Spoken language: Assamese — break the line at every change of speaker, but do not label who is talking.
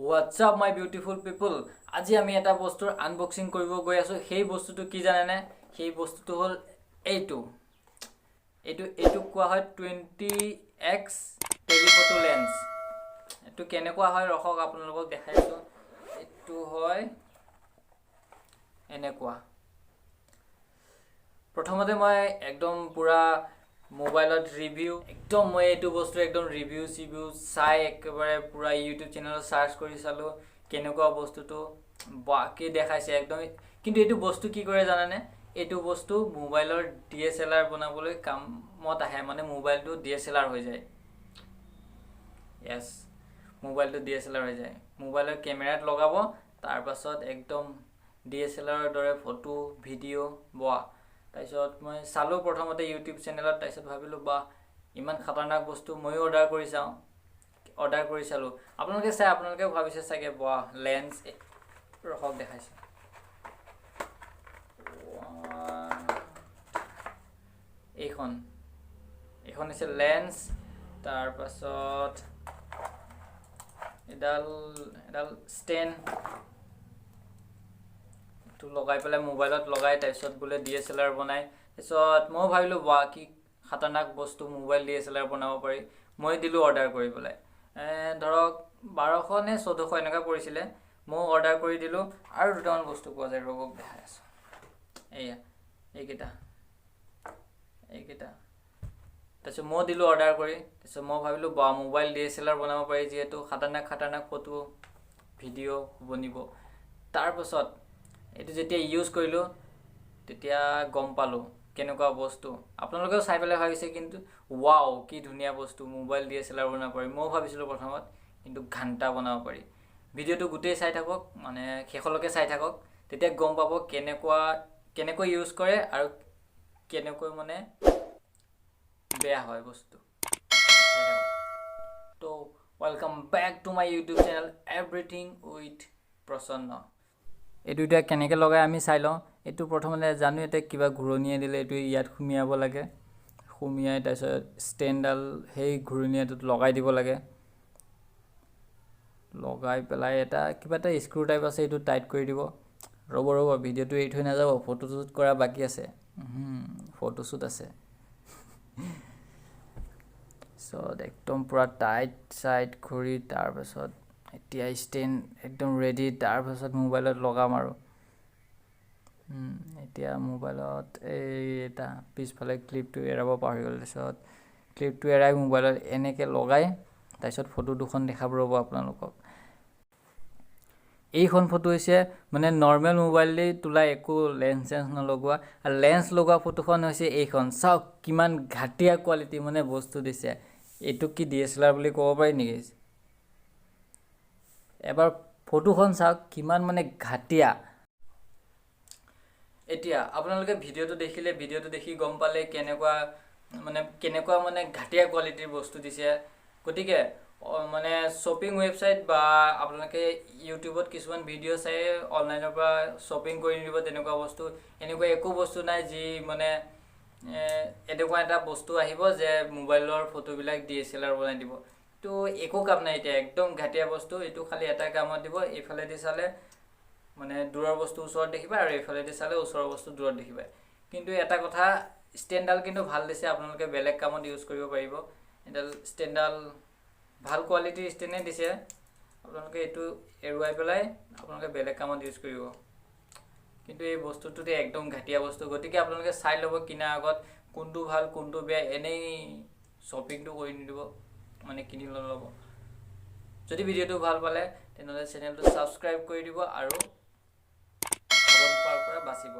What's up my beautiful people? আজি আমি এটা বস্তুৰ আনবক্সিং কৰিব গৈ আছো। সেই বস্তুটো কি জানেনে? সেই বস্তুটো হল এইটো কোৱা হয় 20x টেলিফটো লেন্স। এটো কেনেকুৱা হয় ৰখক আপোনালোকক দেখাইছো। এটো হয় এনেকুৱা। প্ৰথমতে মই একদম পুৰা মোবাইলত ৰিভিউ একদম মই এইটো বস্তু একদম ৰিভিউ চাই একেবাৰে পুৰা ইউটিউব চেনেলত সাৰ্চ কৰি চালো কেনেকুৱা বস্তুটো বাকি দেখাইছে একদম। কিন্তু এইটো বস্তু কি কৰে জানানে? এইটো বস্তু মোবাইলৰ DSLR বনাবলৈ কামত আহে, মানে মোবাইলটো DSLR হৈ যায়। মোবাইলটো DSLR হৈ যায়। মোবাইলৰ কেমেৰাত লগাব, তাৰ পাছত একদম DSLR দৰে ফটো ভিডিঅ' বয়া। তাৰপিছত মই চালো প্ৰথমতে ইউটিউব চেনেলত, তাৰপিছত ভাবিলো বা ইমান খতৰনাক বস্তু মই অৰ্ডাৰ কৰি চালো। আপোনালোকে ভাবিছে চাগে বা লেন্স ৰখক দেখাইছে। এইখন হৈছে লেন্স, তাৰ পাছত এডাল ষ্টেণ্ড তো লগাই পেলাই মোবাইলত লগাই, তাৰপিছত বোলে DSLR বনাই। তাৰপিছত মই ভাবিলো বা কি খতৰনাক বস্তু, মোবাইল DSLR বনাব পাৰি। মই দিলো অৰ্ডাৰ কৰি পেলাই। ধৰক 1200 নে 1400 এনেকা পৰিছিলে। মই অৰ্ডাৰ কৰি দিলো। আৰু দুটামান বস্তু পোৱা যায়, ৰবক দেখাই আছো। এইকেইটা তাৰপিছত মই দিলো অৰ্ডাৰ কৰি। তাৰপিছত মই ভাবিলো বা মোবাইল DSLR বনাব পাৰি, যিহেতু খতৰনাক ফটো ভিডিঅ' বনিব। তাৰ পাছত এইটো যেতিয়া ইউজ কৰিলো তেতিয়া গম পালো কেনেকুৱা বস্তু। আপোনালোকেও চাই পেলাই ভাবিছে কিন্তু ওয়াও কি ধুনীয়া বস্তু, মোবাইল DSLR বনাব পাৰি। মই ভাবিছিলো প্ৰথমত, কিন্তু ঘণ্টা বনাব পাৰি। ভিডিঅ'টো গোটেই চাই থাকক, মানে শেষলৈকে চাই থাকক, তেতিয়া গম পাব কেনেকৈ ইউজ কৰে আৰু কেনেকৈ মানে বেয়া হয় বস্তু। তো welcome back to my YouTube channel everything with Prasanna. এইটো এতিয়া কেনেকৈ লগাই আমি চাই লওঁ। এইটো প্ৰথমতে জানো এতিয়া কিবা ঘূৰণীয়া দিলে এইটো ইয়াত সুমিয়াব লাগে। সুমিয়াই তাৰপিছত ষ্টেণ্ডডাল সেই ঘূৰণীয়াটোত লগাই দিব লাগে। লগাই পেলাই কিবা এটা স্ক্ৰু টাইপ আছে, এইটো টাইট কৰি দিব। ৰ'ব ভিডিঅ'টো এৰি থৈ নাযাব, ফটোশ্বুট কৰা বাকী আছে। ফটোশ্বুট আছে। একদম পুৰা টাইট কৰি তাৰপাছত এতিয়া ষ্টেণ্ড একদম ৰেডি। তাৰপাছত মোবাইলত লগাম আৰু এতিয়া মোবাইলত এটা পিছফালে ক্লিপটো এৰাব পাহৰি গ'ল। তাৰপিছত ক্লিপটো এৰাই মোবাইলত এনেকৈ লগাই তাৰপিছত ফটো দুখন দেখাব ৰ'ব আপোনালোকক। এইখন ফটো হৈছে মানে নৰ্মেল মোবাইল দি তোলা, একো লেন্স নলগোৱা। আৰু লেন্স লগোৱা ফটোখন হৈছে এইখন। চাওক কিমান ঘাটিয়া কোৱালিটি মানে বস্তু দিছে। এইটো কি DSLR বুলি ক'ব পাৰি নেকি? এবাৰ ফটোখন চাওক কিমান মানে ঘাটিয়া। এতিয়া আপোনালোকে ভিডিঅ'টো দেখি গম পালে কেনেকুৱা মানে ঘাটিয়া কোৱালিটিৰ বস্তু দিছে। গতিকে মানে শ্বপিং ৱেবছাইট বা আপোনালোকে ইউটিউবত কিছুমান ভিডিঅ' চাই অনলাইনৰ পৰা শ্বপিং কৰি নিব তেনেকুৱা বস্তু। এনেকুৱা একো বস্তু নাই যি মানে এনেকুৱা এটা বস্তু আহিব যে মোবাইলৰ ফটোবিলাক DSLR বনাই দিব। তো একো কাম নাই। এতিয়া একদম ঘাটিয়া বস্তু। এইটো খালি এটা কামত দিব, এইফালেদি চালে মানে দূৰৰ বস্তু ওচৰত দেখিবা আৰু এইফালেদি চালে ওচৰৰ বস্তু দূৰত দেখিবা। কিন্তু এটা কথা, ষ্টেণ্ডডাল কিন্তু ভাল দিছে। আপোনালোকে বেলেগ কামত ইউজ কৰিব পাৰিব। এডাল ষ্টেণ্ডডাল ভাল কোৱালিটিৰ ষ্টেণ্ডে দিছে। আপোনালোকে এইটো এৰুৱাই পেলাই আপোনালোকে বেলেগ কামত ইউজ কৰিব। কিন্তু এই বস্তুটোতে একদম ঘাটিয়া বস্তু। গতিকে আপোনালোকে চাই ল'ব কিনাৰ আগত কোনটো ভাল কোনটো বেয়া। এনেই শ্বপিংটো কৰি নিদিব, মানে কিনি নল'ব। যদি ভিডিঅ'টো ভাল পালে তেনেহ'লে চেনেলটো ছাবস্ক্ৰাইব কৰি দিব আৰু ঠগন খোৱাৰ পৰা বাচিব।